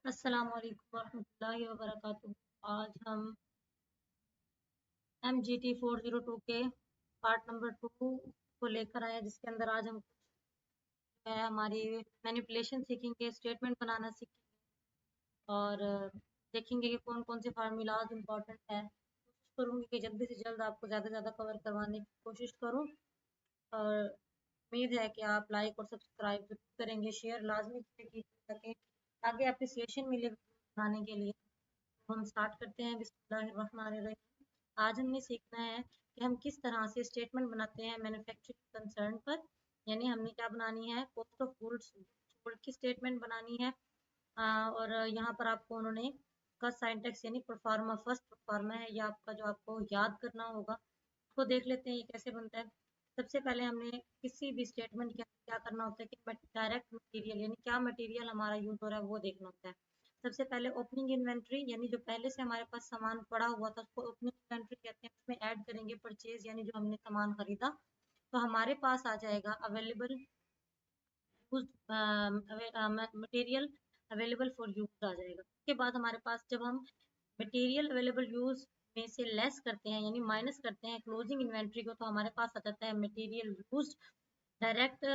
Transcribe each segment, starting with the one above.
अस्सलाम वालेकुम वरहमतुल्लाहि वबरकातुहू। आज हम MGT 402 के पार्ट नंबर 2 को लेकर आए हैं, जिसके अंदर आज हम जो है हमारी मैनिपुलेशन सीखेंगे, स्टेटमेंट बनाना सीखेंगे और देखेंगे कि कौन कौन से फार्मूलाज इंपॉर्टेंट है। कोशिश करूँगी कि जल्दी से जल्द आपको ज़्यादा से ज़्यादा कवर करवाने की कोशिश करूँ और उम्मीद है कि आप लाइक और सब्सक्राइब जरूर करेंगे, शेयर लाजमी कीजिए ताकि आगे अप्रिसिएशन मिले बनाने के लिए। तो हम स्टार्ट करते हैं। बिस्मिल्लाहिर्रहमानिर्रहीम। आज हमने सीखना है कि हम किस तरह से स्टेटमेंट बनाते हैं मैन्युफैक्चरिंग कंसर्न पर, यानी हमने क्या बनानी है, कॉस्ट ऑफ गुड्स सोल्ड की स्टेटमेंट बनानी है। और यहाँ पर आपको उन्होंने का सिंटैक्स यानी प्रोफार्मा, फर्स्ट प्रोफार्मा है या आपका, जो आपको याद करना होगा। तो देख लेते हैं ये कैसे बनता है। सबसे पहले हमने किसी भी स्टेटमेंट के अंदर क्या करना होता है कि डायरेक्ट मटेरियल यानी क्या मटेरियल हमारा यूज हो रहा है वो देखना होता है। सबसे पहले ओपनिंग इन्वेंट्री यानी जो पहले से हमारे पास सामान पड़ा हुआ था उसको ओपनिंग इन्वेंट्री कहते हैं। उसमें ऐड करेंगे परचेज यानी जो हमने सामान खरीदा, तो हमारे पास आ जाएगा available material available for use आ जाएगा। उसके बाद हमारे पास जब हम मटेरियल अवेलेबल यूज में से लेस करते हैं यानी माइनस करते हैं क्लोजिंग इन्वेंट्री को, तो हमारे पास आ जाता है मटेरियल यूज। डायरेक्ट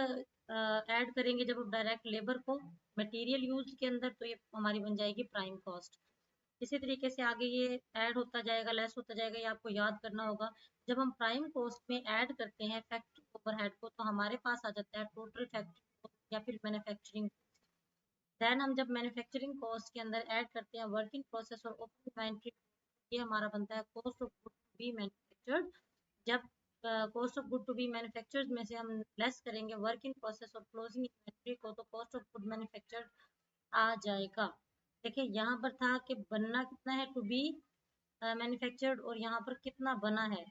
ऐड करेंगे जब हम डायरेक्ट लेबर को मटेरियल यूज के अंदर, तो ये हमारी बन जाएगी प्राइम कॉस्ट। इसी तरीके से आगे ये ऐड होता जाएगा, लेस होता जाएगा, ये आपको याद करना होगा। जब हम प्राइम कॉस्ट में ऐड करते हैं फैक्ट्री ओवरहेड को, तो हमारे पास आ जाता है टोटल फैक्ट्री या फिर मैन्युफैक्चरिंग। देन हम जब मैन्युफैक्चरिंग कॉस्ट के अंदर ऐड करते हैं वर्किंग प्रोसेस और ओपन इन्वेंट्री, ये हमारा बनता है cost of good to be manufactured. जब cost of good to be manufactured में से हम लेस करेंगे वर्किंग प्रोसेस और क्लोजिंग इन्वेंट्री को, तो कॉस्ट ऑफ गुड मैन्युफैक्चर्ड आ जाएगा। देखिए यहाँ पर था कि बनना कितना है, टू बी मैन्युफैक्चर्ड, और यहाँ पर कितना बना है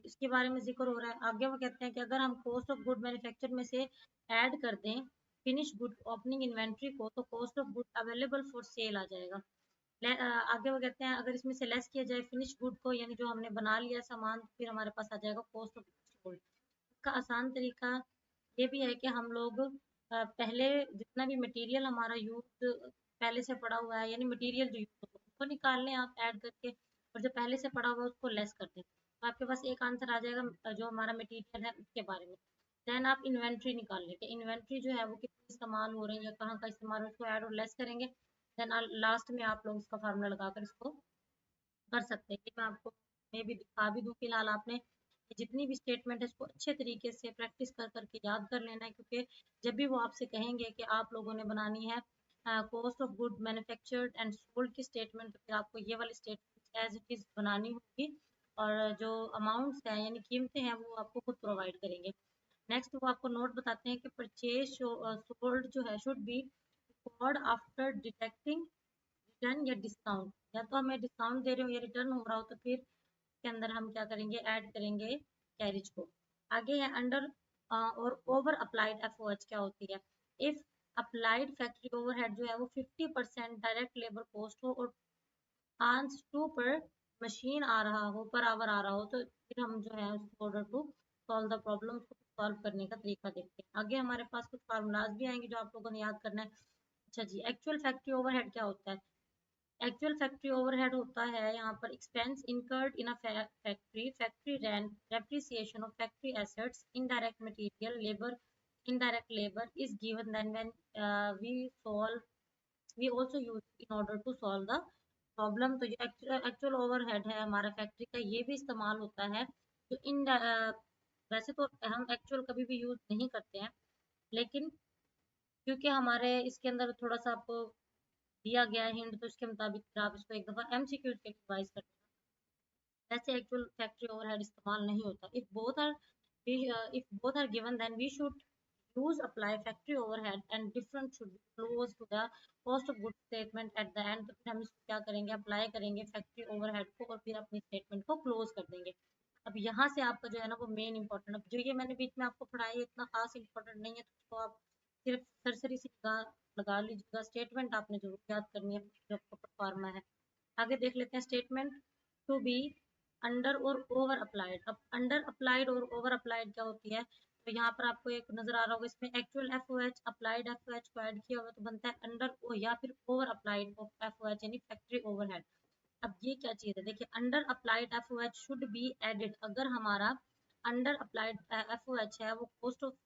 इसके बारे में जिक्र हो रहा है। आगे वो कहते हैं कि अगर हम कॉस्ट ऑफ गुड मैन्युफैक्चर में से ऐड कर दें फिनिश गुड ओपनिंग इन्वेंट्री को, तो cost of good available for sale आ जाएगा। आगे वो कहते हैं अगर इसमें से लेस किया जाए फिनिश गुड को यानी जो हमने बना लिया सामान, तो फिर हमारे पास आ जाएगा कॉस्ट ऑफ सोल्ड। इसका आसान तरीका ये भी है कि हम लोग पहले जितना भी मटेरियल हमारा यूज पहले से पड़ा हुआ है यानी मटेरियल जो यूज होगा उसको निकाल लें आप ऐड करके, और जो पहले से पड़ा हुआ है उसको लेस कर दें, तो आपके पास एक आंसर आ जाएगा जो हमारा मटेरियल है उसके बारे में। देन आप इन्वेंट्री निकाल लें कि इन्वेंट्री जो है वो कितनी इस्तेमाल हो रही है या कहाँ का इस्तेमाल हो, उसको ऐड और लेस करेंगे। देन लास्ट में आप लोग इसका फार्मूला लगाकर इसको कर सकते हैं। कि मैं आपको मैं भी दिखा भी दूँ फिलहाल, आपने ये जितनी भी स्टेटमेंट है इसको अच्छे तरीके से प्रैक्टिस कर करके याद कर लेना है, क्योंकि जब भी वो आपसे कहेंगे कि आप लोगों ने बनानी है cost of good manufactured and sold की स्टेटमेंट, तो फिर आपको ये वाली स्टेटमेंट एज इट इज बनानी होगी, और जो अमाउंट्स हैं यानी कीमतें हैं वो आपको खुद प्रोवाइड करेंगे। नेक्स्ट वो आपको नोट बताते हैं कि परचेज सोल्ड जो है should be record after detecting return या डिस्काउंट, या तो हमें डिस्काउंट दे रहे हो या रिटर्न हो रहा हो, तो फिर के अंदर हम क्या करेंगे, ऐड करेंगे कैरिज को। आगे है अंडर और ओवर अप्लाइड एफओएच क्या होती है। इफ अप्लाइड फैक्ट्री ओवरहेड जो है वो 50% डायरेक्ट लेबर कॉस्ट हो और आंस 2 पर मशीन आ रहा हो, पर आवर आ रहा हो, तो फिर हम जो है उसको order to solve the problem को सॉल्व करने का तरीका देखते हैं। आगे हमारे पास कुछ फार्मूलाज भी आएंगे जो आप लोगों ने याद करना है। अच्छा जी, एक्चुअल फैक्ट्री ओवरहेड क्या होता है। एक्चुअल फैक्ट्री ओवरहेड होता है यहाँ पर expense incurred in a factory, factory rent, depreciation of factory assets, indirect material, labour, indirect labour is given then when we solve we also use in order to solve the problem. तो जो actual overhead है हमारा factory का, ये भी इस्तेमाल होता है। जो इन वैसे तो हम एक्चुअल कभी भी यूज नहीं करते हैं, लेकिन क्योंकि हमारे इसके अंदर थोड़ा सा आपको दिया गया है हिंट, तो इसके मुताबिक फिर आप इसको एक दफ़ा एमसीक्यू के रिवाइज कर लेना। वैसे एक्चुअल फैक्ट्री ओवरहेड इस्तेमाल नहीं होता। If both are given then we should use apply factory overhead and different should be close to the cost of goods statement at the end। तो फिर हम इसको क्या करेंगे, अप्लाई करेंगे फैक्ट्री ओवरहेड को और फिर अपनी स्टेटमेंट को क्लोज कर देंगे। अब यहाँ से आपका जो है ना वो मेन इंपॉर्टेंट, अब जो ये मैंने बीच में आपको पढ़ाया है इतना खास इंपॉर्टेंट नहीं है, तो उसको आप सिर्फ सरसरी सी निगाह लगा लीजिएगा। स्टेटमेंट आपने जरूर याद करनी है जो आपका फार्मा है। आगे देख लेते हैं स्टेटमेंट टू बी अंडर और ओवर अप्लाइड। अब अंडर अप्लाइड और ओवर अप्लाइड क्या होती है। तो यहाँ पर आपको एक नजर आ रहा होगा, इसमें एक्चुअल FOH अप्लाइड FOH को ऐड किया हुआ तो बनता है अंडर ओ या फिर ओवर अप्लाइड FOH यानी फैक्ट्री ओवरहेड। अब ये क्या चीज है, देखिए under applied FOH should be added. अगर हमारा अंडर अप्लाइड FOH है वो cost of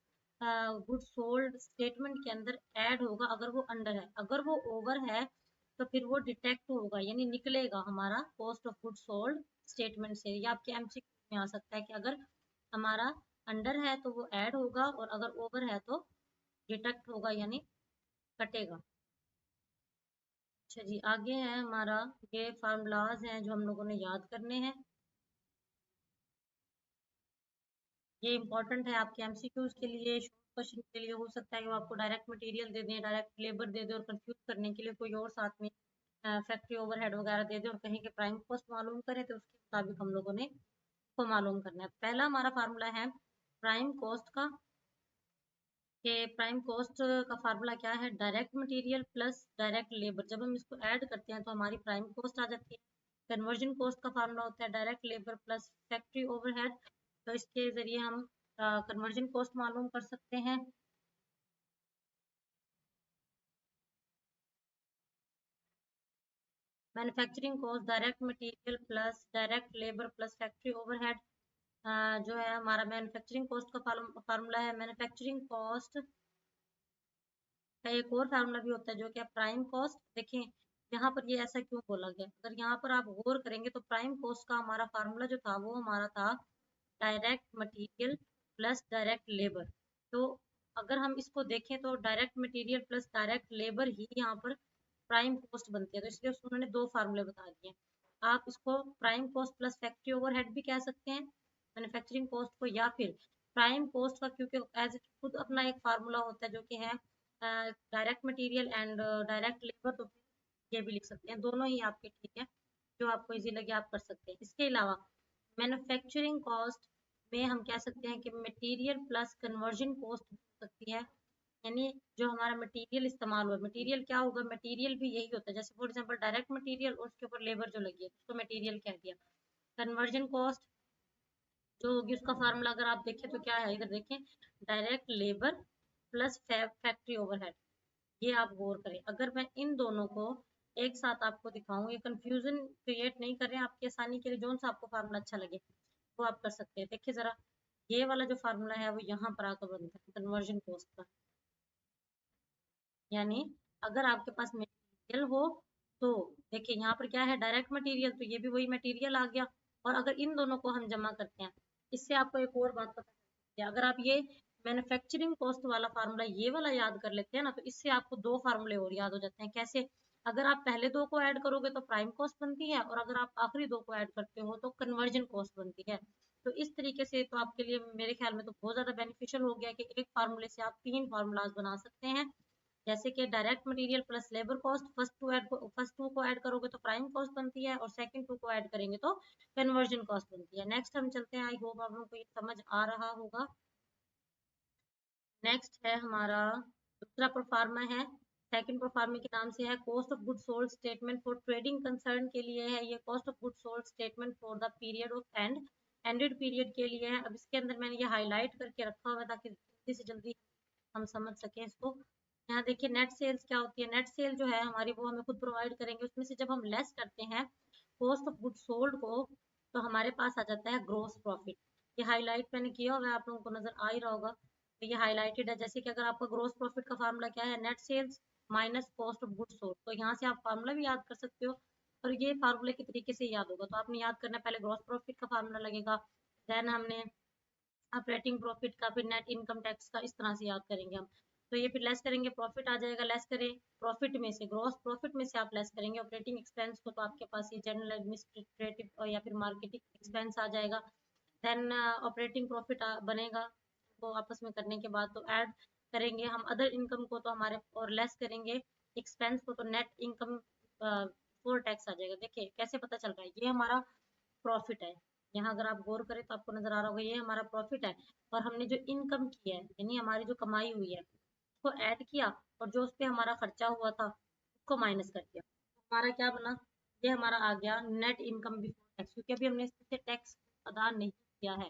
good sold statement के अंदर ऐड होगा अगर वो अंडर है। अगर वो ओवर है तो फिर वो डिटेक्ट होगा यानी निकलेगा हमारा cost of good sold statement से। या आपके MCQ में आ सकता है कि अगर हमारा अंडर है तो वो ऐड होगा और अगर ओवर है तो डिटेक्ट होगा यानी कटेगा। अच्छा जी, आगे है हमारा, ये फार्मूलाज हैं जो हम लोगों ने याद करने हैं। ये इंपॉर्टेंट है आपके MCQs के लिए, क्वेश्चन के लिए। हो सकता है कि वो आपको डायरेक्ट मटेरियल दे दें, डायरेक्ट लेबर दे दें और कंफ्यूज करने के लिए कोई और साथ में फैक्ट्री ओवरहेड वगैरह दे दें और कहीं के प्राइम कॉस्ट मालूम करें, तो उसके मुताबिक हम लोगों ने को मालूम करना है। पहला हमारा फार्मूला है प्राइम कॉस्ट का, कि प्राइम कॉस्ट का फार्मूला क्या है, direct material plus direct labour. जब हम इसको ऐड करते हैं तो हमारी प्राइम कॉस्ट आ जाती है। कन्वर्जन कॉस्ट का फार्मूला होता है direct labour plus factory overhead. तो इसके जरिए हम कन्वर्जन कॉस्ट मालूम कर सकते हैं। Manufacturing cost direct material plus direct labour plus factory overhead. जो है हमारा मैन्युफैक्चरिंग कॉस्ट का फार्मूला है मैन्युफैक्चरिंग कॉस्ट का एक और फार्मूला भी होता है जो कि प्राइम कॉस्ट। देखें यहाँ पर ये ऐसा क्यों बोला गया, अगर यहाँ पर आप गौर करेंगे तो प्राइम कॉस्ट का हमारा फार्मूला जो था वो हमारा था direct material plus direct labour. तो अगर हम इसको देखें तो direct material plus direct labour ही यहाँ पर प्राइम कॉस्ट बनती है। तो इसलिए उन्होंने दो फार्मूले बता दिए। आप इसको prime cost plus factory overhead भी कह सकते हैं मैन्युफैक्चरिंग कॉस्ट को, या फिर प्राइम कॉस्ट का, क्योंकि एज इट खुद अपना एक फार्मूला होता है जो कि है direct material and direct labour, तो ये भी लिख सकते हैं। दोनों ही आपके ठीक है, जो आपको इजी लगे आप कर सकते हैं। इसके अलावा मैन्युफैक्चरिंग कॉस्ट में हम कह सकते हैं कि मटेरियल प्लस कन्वर्जन कॉस्ट हो सकती है। यानी जो हमारा मटेरियल इस्तेमाल हुआ, मटेरियल क्या होगा, मटेरियल भी यही होता है। जैसे फॉर एग्जांपल डायरेक्ट मटेरियल और उसके ऊपर लेबर जो लगी है उसको मटेरियल कह दिया। कन्वर्जन कॉस्ट जो होगी उसका फार्मूला अगर आप देखें तो क्या है, इधर देखें, direct labour plus factory overhead. ये आप गौर करें। अगर मैं इन दोनों को एक साथ आपको दिखाऊं, ये कंफ्यूजन क्रिएट नहीं कर रहे हैं, आपकी आसानी के लिए जो सा आपको फार्मूला अच्छा लगे वो आप कर सकते हैं। देखिए जरा, ये वाला जो फार्मूला है वो यहाँ पर आकर बनता है कन्वर्जन कॉस्ट का। यानी अगर आपके पास मटेरियल हो तो देखिए यहाँ पर क्या है, डायरेक्ट मटेरियल, तो ये भी वही मटेरियल आ गया। और अगर इन दोनों को हम जमा करते हैं, इससे आपको एक और बात पता चलती है। अगर आप ये मैन्युफैक्चरिंग कॉस्ट वाला फार्मूला ये वाला याद कर लेते हैं ना, तो इससे आपको दो फार्मूले और याद हो जाते हैं। कैसे, अगर आप पहले दो को ऐड करोगे तो प्राइम कॉस्ट बनती है, और अगर आप आखिरी दो को ऐड करते हो तो कन्वर्जन कॉस्ट बनती है। तो इस तरीके से तो आपके लिए मेरे ख्याल में तो बहुत ज्यादा बेनिफिशियल हो गया कि एक फार्मूले से आप तीन फार्मूलाज बना सकते हैं। जैसे कि direct material plus labour cost, first two को ऐड करोगे तो प्राइम कॉस्ट बनती है, और सेकंड टू को ऐड करेंगे तो कन्वर्जन कॉस्ट बनती है। नेक्स्ट हम चलते हैं, आई होप आप लोगों को ये समझ आ रहा होगा। नेक्स्ट है हमारा दूसरा प्रोफार्मा है, सेकंड प्रोफार्मा के नाम से है cost of good sold statement for trading concern के लिए है। ये cost of good sold statement for the period of ended period के लिए है। अब इसके अंदर मैंने ये हाईलाइट करके रखा हुआ है ताकि जल्दी से जल्दी हम समझ सकें इसको। यहाँ देखिए नेट सेल्स क्या होती है, नेट सेल जो है हमारी वो हमें खुद प्रोवाइड करेंगे। उसमें से जब हम लेस करते हैं कॉस्ट ऑफ गुड सोल्ड को तो हमारे पास आ जाता है ग्रोस प्रॉफिट। ये हाईलाइट मैंने किया हुआ है, आप लोगों को नजर आ ही रहा होगा, तो ये हाईलाइटेड है। जैसे कि अगर आपका ग्रोस प्रॉफिट का फार्मूला क्या है, net sales minus cost of good sold, तो यहाँ से आप फार्मूला भी याद कर सकते हो और ये फार्मूले के तरीके से याद होगा। तो आपने याद करना, पहले ग्रोस प्रॉफिट का फार्मूला लगेगा, देन हमने ऑपरेटिंग प्रॉफिट का, फिर नेट इनकम टैक्स का, इस तरह से याद करेंगे हम। तो ये फिर लेस करेंगे, प्रॉफिट आ जाएगा, लेस करें प्रॉफिट में से, ग्रॉस प्रॉफिट में से आप लेस करेंगे ऑपरेटिंग एक्सपेंस को, तो आपके पास ये जनरल एडमिनिस्ट्रेटिव या फिर मार्केटिंग एक्सपेंस आ जाएगा। देन ऑपरेटिंग प्रॉफिट बनेगा, तो आपस में करने के बाद तो ऐड करेंगे हम अदर इनकम को, तो हमारे और लेस करेंगे एक्सपेंस को, तो नेट इनकम फोर टैक्स आ जाएगा। देखिए कैसे पता चल रहा है, ये हमारा प्रॉफिट है। यहाँ अगर आप गौर करें तो आपको नजर आ रहा होगा ये हमारा प्रॉफिट है, और हमने जो इनकम की है यानी हमारी जो कमाई हुई है उसको ऐड किया, और जो उस पर हमारा खर्चा हुआ था उसको माइनस कर दिया। हमारा क्या बना, ये हमारा आ गया नेट इनकम बिफोर टैक्स, क्योंकि अभी हमने इससे टैक्स अदा नहीं किया है।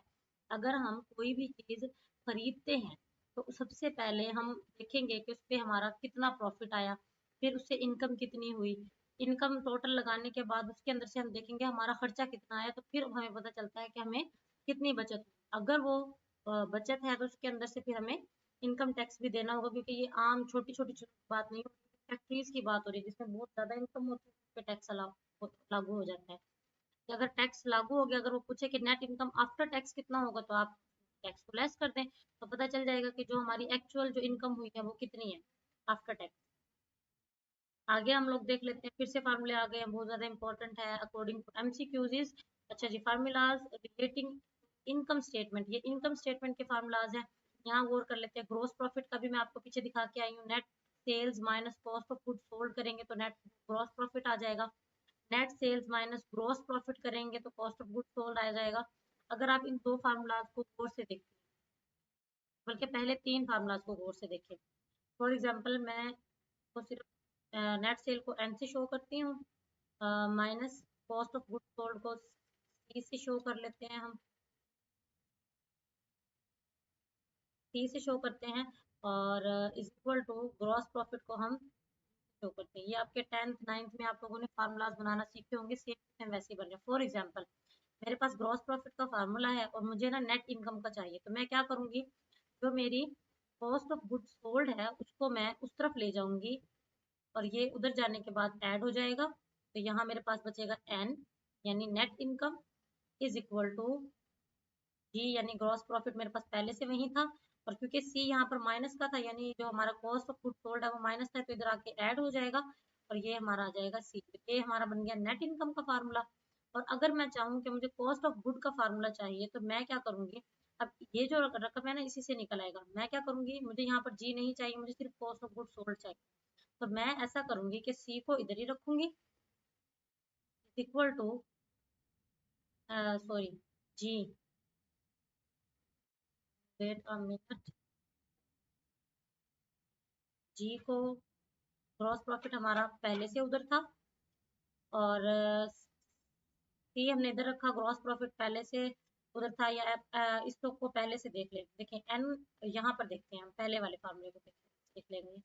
अगर हम कोई भी चीज खरीदते हैं तो सबसे पहले हम देखेंगे कि उस पे हमारा कितना प्रॉफिट आया, फिर उससे इनकम कितनी हुई, इनकम टोटल लगाने के बाद उसके अंदर से हम देखेंगे हमारा खर्चा कितना आया, तो फिर हमें पता चलता है कि हमें कितनी बचत हुई। अगर वो बचत है तो उसके अंदर से फिर हमें इनकम टैक्स भी देना होगा, क्योंकि ये आम छोटी छोटी बात नहीं होती, फैक्ट्रीज की बात हो रही है जिसमें बहुत ज्यादा इनकम होती है, उस पे टैक्स लागू हो जाता है। कि अगर टैक्स लागू हो गया, अगर वो पूछे कि नेट इनकम आफ्टर टैक्स कितना होगा, तो आप टैक्स को लेस कर दें, तो पता चल जाएगा कि जो हमारी एक्चुअल जो इनकम हुई है वो कितनी है आफ्टर टैक्स। आगे हम लोग देख लेते हैं, फिर से फार्मूले आ गए हैं, बहुत ज्यादा इंपॉर्टेंट है अकॉर्डिंग टू एमसीक्यूज इज। अच्छा जी, फार्मूलाज रिलेटिंग इनकम स्टेटमेंट, ये इनकम स्टेटमेंट के फार्मूलाज हैं। यहाँ गौर कर लेते हैं, ग्रोस प्रॉफिट का भी मैं आपको पीछे दिखा के आई हूँ। Net sales minus cost of goods sold करेंगे तो नेट ग्रोस प्रॉफिट आ जाएगा। Net sales minus gross profit करेंगे तो कॉस्ट ऑफ गुड्स सोल्ड आ जाएगा। अगर आप इन दो फार्मूलाज को गौर से देखें, बल्कि पहले तीन फार्मूलाज को गौर से देखें। फॉर एग्जांपल मैं तो सिर्फ नेट सेल को एन से शो करती हूँ, minus cost of goods sold को सी से शो कर लेते हैं, हम सी से शो करते हैं, और is equal to gross profit को हम शो करते हैं। ये आपके 10th 9th में आप लोगों ने फार्मूलाज बनाना सीखे होंगे, सेम वैसे ही बन रहे हैं। फॉर एग्जांपल मेरे पास ग्रॉस प्रॉफिट का फार्मूला है और मुझे ना नेट इनकम का चाहिए, तो मैं क्या करूंगी, जो मेरी कॉस्ट ऑफ गुड्स सोल्ड है उसको मैं उस तरफ ले जाऊंगी, और ये उधर जाने के बाद ऐड हो जाएगा, तो यहाँ मेरे पास बचेगा एन, यानी net income is equal to G, यानी ग्रॉस प्रॉफिट मेरे पास पहले से वही था, और क्योंकि सी यहाँ पर माइनस का था, यानी जो हमारा कॉस्ट ऑफ गुड सोल्ड है वो माइनस था, तो इधर आके ऐड हो जाएगा, और ये हमारा आ जाएगा सी। तो ये हमारा बन गया नेट इनकम का फार्मूला। और अगर मैं चाहूँ कि मुझे कॉस्ट ऑफ गुड का फार्मूला चाहिए, तो मैं क्या करूंगी, अब ये जो रकम है ना इसी से निकल आएगा, मैं क्या करूंगी, मुझे यहाँ पर जी नहीं चाहिए, मुझे सिर्फ कॉस्ट ऑफ गुड सोल्ड चाहिए, तो मैं ऐसा करूंगी कि सी को इधर ही रखूंगी, equal to sorry G, wait a minute, G को ग्रॉस प्रॉफिट हमारा पहले से उधर था, और सी हमने इधर रखा, ग्रॉस प्रॉफिट पहले से उधर था, या इस तो को पहले से देख ले, देखें एन यहाँ पर देखते हैं, हम पहले वाले फार्मूले को देख लेंगे।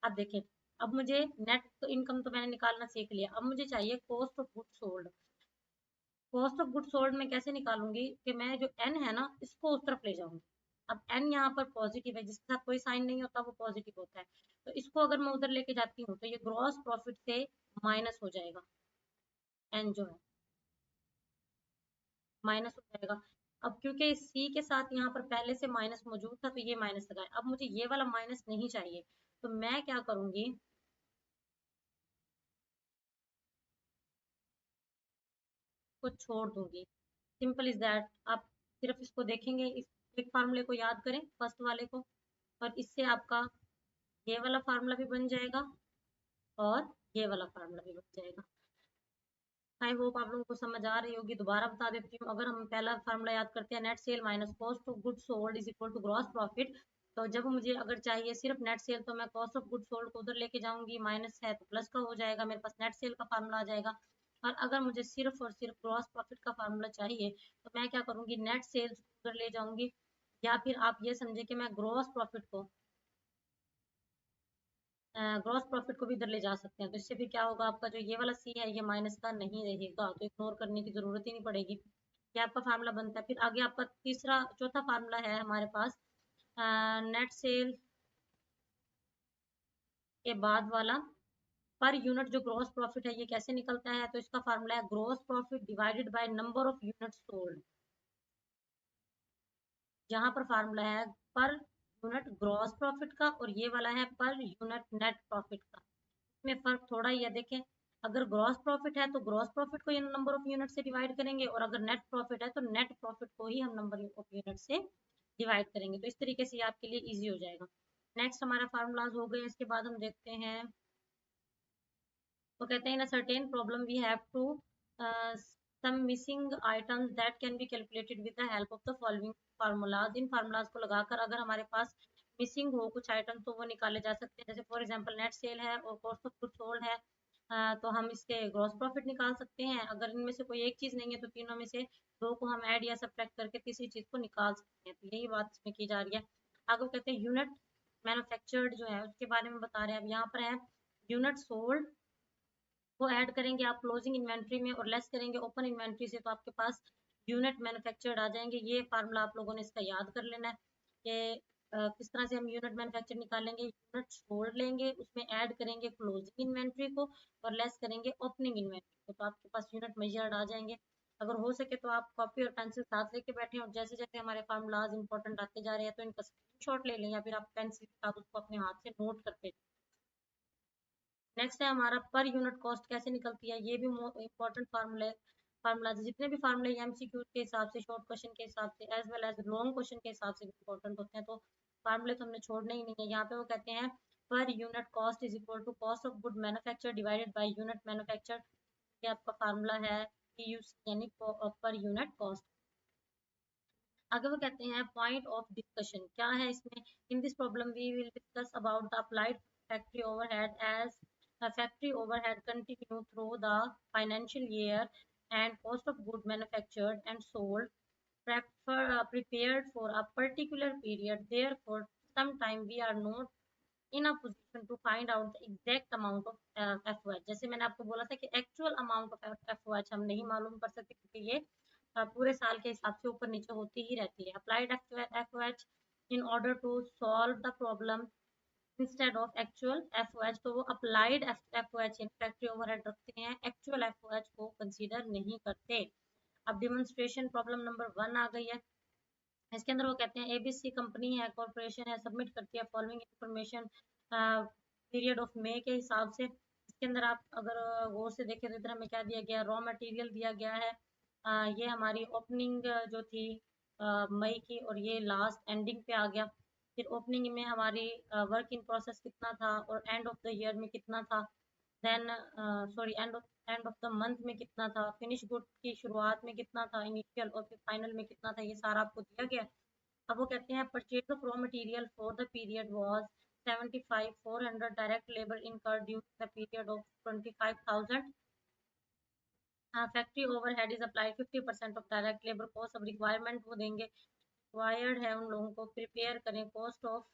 अब देखें, अब मुझे नेट तो इनकम तो मैंने निकालना सीख लिया, अब मुझे चाहिए cost of good sold. Cost of good sold में कैसे निकालूंगी, कि मैं जो एन है ना इसको उस तरफ ले जाऊंगी। अब एन यहाँ पर पॉजिटिव है, जिसके साथ कोई साइन नहीं होता वो पॉजिटिव होता है, तो इसको अगर मैं उधर लेके जाती हूँ तो ये ग्रॉस प्रॉफिट से माइनस हो जाएगा, एन जो है माइनस हो जाएगा। अब क्योंकि सी के साथ यहाँ पर पहले से माइनस मौजूद था तो ये माइनस लगा है, अब मुझे ये वाला माइनस नहीं चाहिए, तो मैं क्या करूंगी, को छोड़ दूंगी, सिंपल इज दैट। आप सिर्फ इसको देखेंगे, इस एक फार्मूले को याद करें फर्स्ट वाले को, और इससे आपका ये वाला फार्मूला भी बन जाएगा और ये वाला फार्मूला भी बन जाएगा। आई होप आप लोगों को समझ आ रही होगी, दोबारा बता देती हूँ। अगर हम पहला फार्मूला याद करते हैं, net sale minus cost of good sold is equal to gross profit, तो जब मुझे अगर चाहिए सिर्फ नेट सेल, तो मैं कॉस्ट ऑफ गुड सोल्ड को उधर लेके जाऊंगी, माइनस है तो प्लस का हो जाएगा, मेरे पास नेट सेल का फार्मूला आ जाएगा। और अगर मुझे सिर्फ और सिर्फ ग्रॉस प्रॉफिट का फार्मूला चाहिए, तो मैं क्या करूंगी, नेट सेल्स उधर ले जाऊंगी, या फिर आप ये समझे कि मैं ग्रॉस प्रॉफिट को भी इधर ले जा सकते हैं, तो इससे फिर क्या होगा, आपका जो ये वाला सी है ये माइनस का नहीं रहेगा, तो इग्नोर करने की जरूरत ही नहीं पड़ेगी, ये आपका फार्मूला बनता है। फिर आगे आपका तीसरा चौथा फार्मूला है हमारे पास, नेट सेल के बाद वाला पर यूनिट जो ग्रॉस प्रॉफिट है ये कैसे निकलता है, तो इसका फार्मूला है gross profit divided by number of unit sold. यहाँ पर फार्मूला है पर यूनिट ग्रॉस प्रॉफिट का, और ये वाला है पर यूनिट नेट प्रॉफिट का, में फर्क थोड़ा ही है। देखें, अगर ग्रॉस प्रॉफिट है तो ग्रॉस प्रॉफिट को नंबर ऑफ यूनिट से डिवाइड करेंगे, और अगर नेट प्रॉफिट है तो नेट प्रॉफिट को ही हम नंबर ऑफ यूनिट से डिवाइड करेंगे, तो इस तरीके से आपके लिए इजी हो जाएगा। नेक्स्ट हमारा फार्मूलाज हो गए, इसके बाद हम देखते हैं, तो कहते हैं in certain problem we have to some missing items that can be calculated with the help of the following formulas. इन फार्मूलाज को लगाकर अगर हमारे पास मिसिंग हो कुछ आइटम, तो वो निकाले जा सकते हैं। जैसे फॉर एग्जांपल नेट सेल है और कॉस्ट ऑफ गुड्स सोल्ड है, तो हम इसके ग्रॉस प्रॉफिट निकाल सकते हैं। अगर इनमें से कोई एक चीज़ नहीं है तो तीनों में से दो को हम ऐड या सब्ट्रैक्ट करके तीसरी चीज़ को निकाल सकते हैं। तो यही बात इसमें की जा रही है। आगे वो कहते हैं यूनिट मैन्युफैक्चर्ड जो है उसके बारे में बता रहे हैं। अब यहाँ पर है यूनिट सोल्ड को ऐड करेंगे आप क्लोजिंग इन्वेंट्री में और लेस करेंगे ओपन इन्वेंट्री से, तो आपके पास यूनिट मैन्युफैक्चर्ड आ जाएंगे। ये फार्मूला आप लोगों ने इसका याद कर लेना है कि किस तरह से हम यूनिट मैन्युफैक्चर निकालेंगे। यूनिट छोड़ लेंगे, उसमें ऐड करेंगे क्लोजिंग इन्वेंट्री को और लेस करेंगे ओपनिंग इन्वेंट्री को, तो आपके पास यूनिट मेजर्ड आ जाएंगे। अगर हो सके तो आप कॉपी और पेंसिल साथ लेके बैठे और जैसे जैसे हमारे फार्मूलाज इंपॉर्टेंट आते जा रहे हैं तो इनका स्क्रीनशॉट ले लें या फिर आप पेंसिल के साथ उसको अपने हाथ से नोट करते। नेक्स्ट है हमारा पर यूनिट कॉस्ट कैसे निकलती है। ये भी इंपॉर्टेंट फार्मूला जितने भी फार्मूले एमसीक्यू के हिसाब से, शॉर्ट क्वेश्चन के हिसाब से as well as long question के हिसाब से इंपॉर्टेंट होते हैं, तो फार्मूले तो हमने छोड़ने ही नहीं है। यहाँ पे वो कहते हैं per unit cost is equal to cost of good manufacture divided by unit manufacture. ये आपका फार्मूला है यानी पर यूनिट कॉस्ट। आगे वो कहते हैं पॉइंट ऑफ डिस्कशन क्या है इसमें। In this problem we will discuss about the applied factory overhead as factory overhead continue through the financial year and cost of good manufactured and sold prepared for a particular period. Therefore, sometime we are not in a position to find out the exact amount of FOH। जैसे मैंने आपको बोला था कि actual amount of FOH हम नहीं मालूम कर सकते क्योंकि ये पूरे साल के हिसाब से ऊपर नीचे होती ही रहती है। Applied FOH in order to solve the problem instead of actual FOH, तो वो applied FOH in factory overhead रखते हैं, एक्चुअल FOH को कंसीडर नहीं करते। अब डिमोन्स्ट्रेशन प्रॉब्लम नंबर 1 आ गई है। इसके अंदर वो कहते हैं एबीसी कंपनी है, कॉरपोरेशन है, सबमिट करती है following information period of May के हिसाब से। इसके अंदर आप अगर गौर से देखें तो इधर हमें क्या दिया गया, रॉ मटेरियल दिया गया है। ये हमारी ओपनिंग जो थी मई की और ये लास्ट एंडिंग पे आ गया। फिर ओपनिंग में हमारी वर्क इन प्रोसेस कितना था और एंड ऑफ द ईयर में कितना था, then sorry end of the month में कितना था, फिनिश गुड की शुरुआत में कितना था इनिशियल और फिर फाइनल में कितना था, ये सारा आपको दिया गया। अब वो कहते हैं purchase of raw material for the period was 75,400 direct labour incurred during the period of 25,000। Factory overhead is apply 50% of direct labour cost. अब रिक्वायरमेंट वो देंगे, रिक्वायर्ड है उन लोगों को प्रिपेयर करें cost of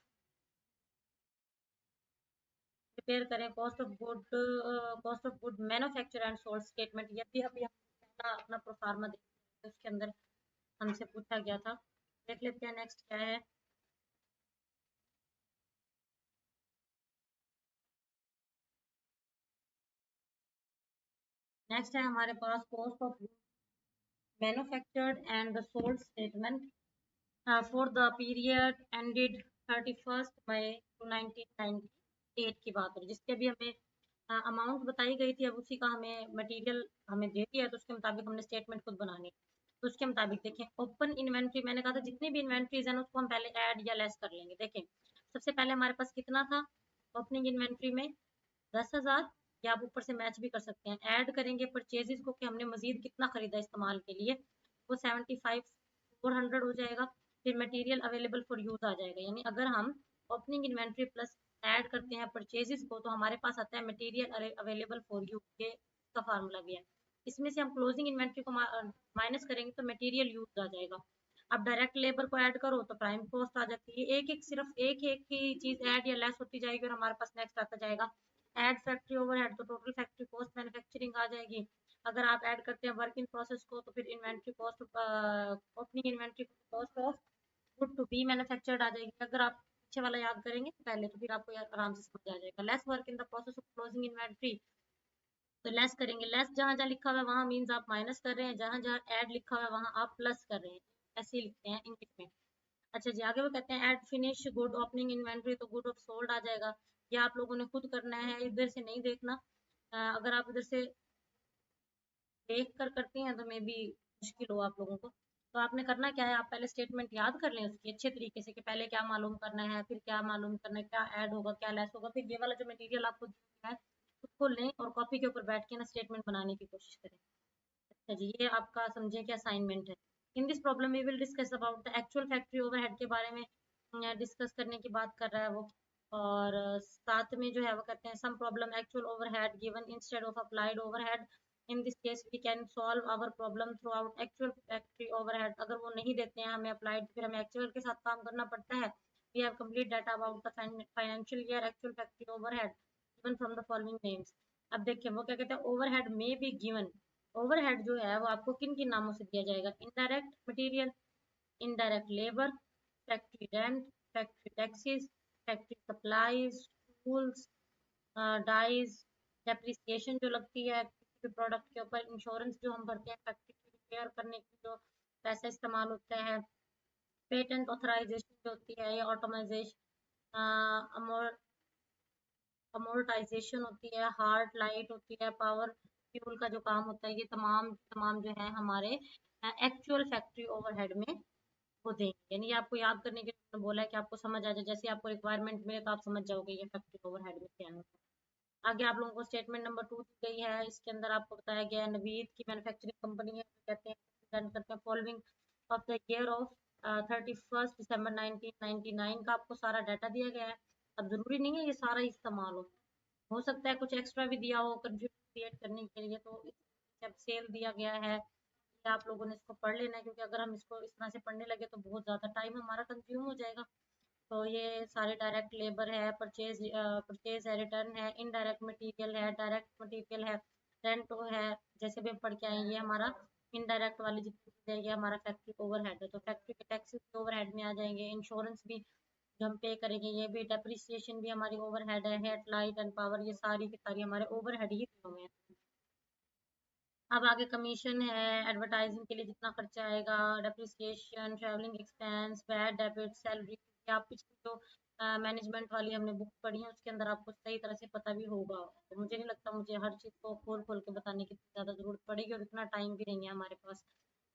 good manufacture and sold statement. ये भी अभी हम अपना प्रोफार्मा देखते हैं, उसके अंदर हमसे पूछा गया था। देख लेते हैं नेक्स्ट क्या है। नेक्स्ट है हमारे पास cost of manufactured and the sold statement for the period ended 31 May 1998 की बात हो, जिसके भी हमें अमाउंट बताई गई थी। अब उसी का हमें मटेरियल हमें दे दिया है तो उसके मुताबिक हमने स्टेटमेंट खुद बनानी है। तो उसके मुताबिक देखें ओपन इन्वेंट्री, मैंने कहा था जितनी भी इन्वेंट्रीज हैं उसको हम पहले ऐड या लेस कर लेंगे। देखें सबसे पहले हमारे पास कितना था ओपनिंग इन्वेंट्री में 10,000, या आप ऊपर से मैच भी कर सकते हैं। ऐड करेंगे परचेजेस को कि हमने मजीद कितना खरीदा इस्तेमाल के लिए, वो 75,400 हो जाएगा। फिर मटेरियल अवेलेबल फॉर यूज आ जाएगा, यानी अगर हम ओपनिंग इन्वेंट्री प्लस ऐड करते हैं परचेजेस को तो हमारे पास आता है मटेरियल अवेलेबल फॉर यूज। ये इसका फार्मूला भी है। इसमें से हम क्लोजिंग इन्वेंट्री को माइनस करेंगे तो मटेरियल यूज आ जाएगा। अब डायरेक्ट लेबर को ऐड करो तो प्राइम कॉस्ट आ जाती है। एक एक सिर्फ एक एक ही चीज ऐड या लेस होती जाएगी और हमारे पास नेक्स्ट आता जाएगा ऐड फैक्ट्री ओवरहेड, तो टोटल फैक्ट्री कॉस्ट मैन्युफैक्चरिंग आ जाएगी। अगर आप ऐड करते हैं वर्क इन प्रोसेस को तो फिर inventory cost, opening inventory cost of good to be manufactured आ जाएगी। अगर आप पीछे वाला याद करेंगे पहले तो फिर आपको आराम से समझ आ जाएगा। Lace work in the process of closing inventory, तो लेस करेंगे। लेस जहाँ जहाँ लिखा हुआ है वहाँ मीन्स आप माइनस कर रहे हैं, जहाँ जहाँ ऐड लिखा हुआ है वहाँ आप प्लस कर रहे हैं, ऐसे ही लिखते हैं इंग्लिश में। अच्छा जी, आगे वो कहते हैं add finish good opening inventory, तो गुड ऑफ सोल्ड आ जाएगा। ये आप लोगों ने खुद करना है, इधर से नहीं देखना। अगर आप इधर से देख कर करती हैं तो मे बी मुश्किल हो आप लोगों को। तो आपने करना क्या है, आप पहले स्टेटमेंट याद कर लें उसकी अच्छे तरीके से कि पहले क्या मालूम करना है, फिर क्या मालूम करना है, क्या ऐड होगा क्या लेस होगा, फिर ये वाला जो मटेरियल आपको दिया है उसको लें और कॉपी के ऊपर बैठ के ना स्टेटमेंट बनाने की कोशिश करें। अच्छा जी, ये आपका समझे क्या असाइनमेंट है। In this problem we will discuss about the actual factory overhead के बारे में डिस्कस करने की बात कर रहा है वो। और साथ में जो है वो कहते हैं some problem actual overhead given instead of applied overhead. In this case we can solve our problem throughout actual factory overhead. अगर वो नहीं देते हैं हमें अप्लाइड, फिर हमें एक्चुअल के साथ काम करना पड़ता है। We have complete data about the financial year actual factory overhead given from the following names. अब देखिए वो क्या कहते हैं, ओवरहेड में बी गिवन। ओवरहेड जो है वो आपको किन किन नामों से दिया जाएगा, indirect material, indirect labour, factory rent, factory taxes, factory supplies, tools, dies, depreciation जो लगती है किसी भी प्रोडक्ट के ऊपर, इंश्योरेंस जो हम भरते हैं फैक्ट्री की रिपेयर करने की जो पैसा इस्तेमाल होता है, पेटेंट ऑथराइजेशन जो होती है, या ऑटोमाइजेशन, अमोर्टाइजेशन होती है, हार्ड लाइट होती है, पावर फ्यूल का जो काम होता है, ये तमाम तमाम जो है हमारे एक्चुअल फैक्ट्री ओवरहेड में वो देंगे। यानी ये आपको याद करने के लिए बोला है कि आपको समझ आ जाए, जैसे आपको रिक्वायरमेंट मिले तो आप समझ जाओगे ये फैक्ट्री ओवरहेड में क्या है। आगे आप लोगों को स्टेटमेंट नंबर 2 दी गई है। इसके अंदर आपको बताया गया है नवीद की मैन्युफैक्चरिंग कंपनी है, कहते हैं प्रेजेंट करते हैं following of the year of 31 दिसंबर 1999 का आपको सारा डाटा दिया गया है। अब जरूरी नहीं है ये सारा इस्तेमाल हो सकता है कुछ एक्स्ट्रा भी दिया हो कंफ्यूजन क्रिएट करने के लिए। तो जब सेल दिया गया है ये आप लोगों ने इसको पढ़ लेना है, क्योंकि अगर हम इसको इस तरह से पढ़ने लगे तो बहुत ज़्यादा टाइम हमारा कंज्यूम हो जाएगा। तो ये सारे डायरेक्ट लेबर है, परचेज है, रिटर्न है, इनडायरेक्ट मटेरियल है, डायरेक्ट मटेरियल है, रेंट है, जैसे भी हम पढ़ के आए ये हमारा इनडायरेक्ट वाली जितनी चीज़ें ये हमारा फैक्ट्री ओवरहेड है। तो फैक्ट्री के टैक्सेस ओवरहेड में आ जाएंगे, इंश्योरेंस भी जो हम पे करेंगे ये भी, डेप्रिसिएशन भी हमारी ओवरहेड है, हेड लाइट एंड पावर ये सारी की सारी हमारे ओवरहेड ही हुए हैं। अब आगे कमीशन है, एडवर्टाइजिंग के लिए जितना खर्चा आएगा, depreciation, travelling expense, bad debit, salary. आप पिछली जो मैनेजमेंट वाली हमने बुक पढ़ी है उसके अंदर आपको सही तरह से पता भी होगा। तो मुझे नहीं लगता मुझे हर चीज़ को खोल खोल के बताने की ज़्यादा ज़रूरत पड़ेगी, और इतना टाइम भी नहीं है हमारे पास।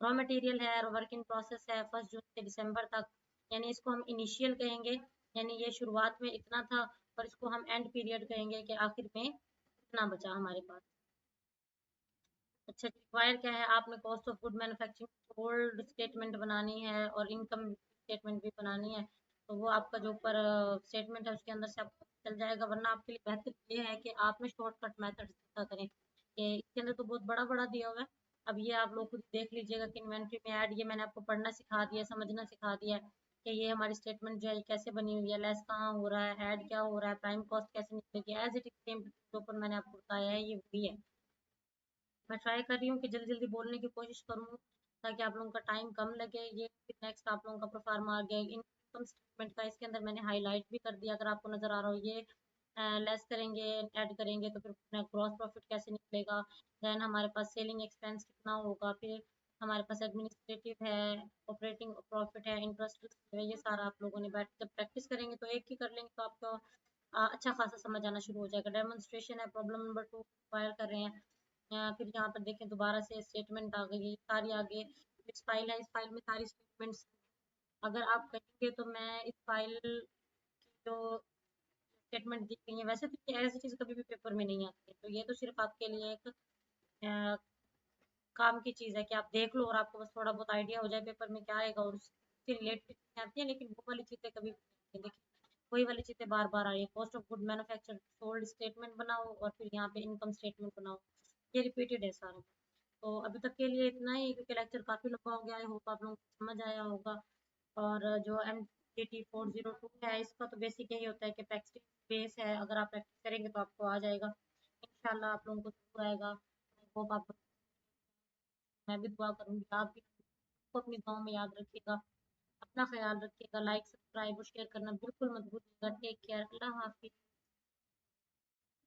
रॉ मटेरियल है, वर्क इन प्रोसेस है 1 जून से दिसंबर तक, यानी इसको हम इनिशियल कहेंगे, यानी ये शुरुआत में इतना था, और इसको हम एंड पीरियड कहेंगे कि आखिर में इतना बचा हमारे पास। अच्छा, रिक्वायर क्या है, आपने cost of good manufacturing hold statement बनानी है और इनकम स्टेटमेंट भी बनानी है। तो वो आपका जो ऊपर स्टेटमेंट है उसके अंदर से आपको चल जाएगा, वरना आपके लिए बेहतर ये है कि आप में शॉर्टकट मेथड सीखा करें, कि इसके अंदर तो बहुत बड़ा बड़ा दिया हुआ है। अब ये आप लोग खुद देख लीजिएगा कि इन्वेंट्री में ऐड, ये मैंने आपको पढ़ना सिखा दिया, समझना सिखा दिया है कि ये हमारी स्टेटमेंट जो है कैसे बनी हुई है, लेस कहाँ हो रहा है, ऐड क्या हो रहा है, प्राइम कॉस्ट कैसे निकलेगी, एज इट इज सेम जो ऊपर मैंने आपको बताया है ये वही है। मैं ट्राई कर रही हूँ कि जल्दी जल्दी बोलने की कोशिश करूँ ताकि आप लोगों का टाइम कम लगे। ये नेक्स्ट आप लोगों का प्रोफार्मा आ गया इनकम स्टेटमेंट का, इसके अंदर मैंने हाईलाइट भी कर दिया, अगर आपको नज़र आ रहा हो ये लेस करेंगे ऐड करेंगे तो फिर ग्रॉस प्रॉफिट कैसे निकलेगा, देन हमारे पास सेलिंग एक्सपेंस कितना होगा, फिर हमारे पास एडमिनिस्ट्रेटिव है, ऑपरेटिंग प्रॉफिट है, इंटरेस्ट है, ये सारा आप लोगों ने बैठ जब प्रैक्टिस करेंगे तो एक ही कर लेंगे तो आपको अच्छा खासा समझ आना शुरू हो जाएगा। डेमोन्स्ट्रेशन है, प्रॉब्लम नंबर 2 फायर कर रहे हैं। फिर यहाँ पर देखें दोबारा से स्टेटमेंट आ गई सारी आगे, इस फाइल है, इस फाइल में सारी स्टेटमेंट्स, अगर आप कहेंगे तो मैं इस फाइल की जो स्टेटमेंट दी गई है, वैसे तो ये ऐसी चीज़ कभी भी पेपर में नहीं आती है, तो ये तो सिर्फ आपके लिए एक अ, काम की चीज़ है कि आप देख लो और आपको बस थोड़ा बहुत आइडिया हो जाए पेपर में क्या आएगा, और उससे रिलेटेड चीज़ें आती हैं, लेकिन वो वाली चीज़ें कभी भी नहीं आती। देखिए वही वाली चीज़ें बार बार आ रही है, cost of good manufacture sold statement बनाओ और फिर यहाँ पे इनकम स्टेटमेंट बनाओ, ये रिपीटेड है सारा। तो अभी तक के लिए इतना ही, क्योंकि लेक्चर काफ़ी लंबा हो गया है, होप आप लोगों को समझ आया होगा। और जो MTT 402 है इसका तो बेसिक यही होता है कि प्रैक्टिस बेस है, अगर आप प्रैक्टिस करेंगे तो आपको आ जाएगा इंशाल्लाह, आप लोगों को जरूर आएगा। होप आप, मैं भी दुआ करूंगी आप भी इसको अपनी दुआओं में याद रखिएगा। अपना ख्याल रखिएगा, लाइक सब्सक्राइब और शेयर करना बिल्कुल मत भूलिएगा। टेक केयर, अल्लाह हाफिज़।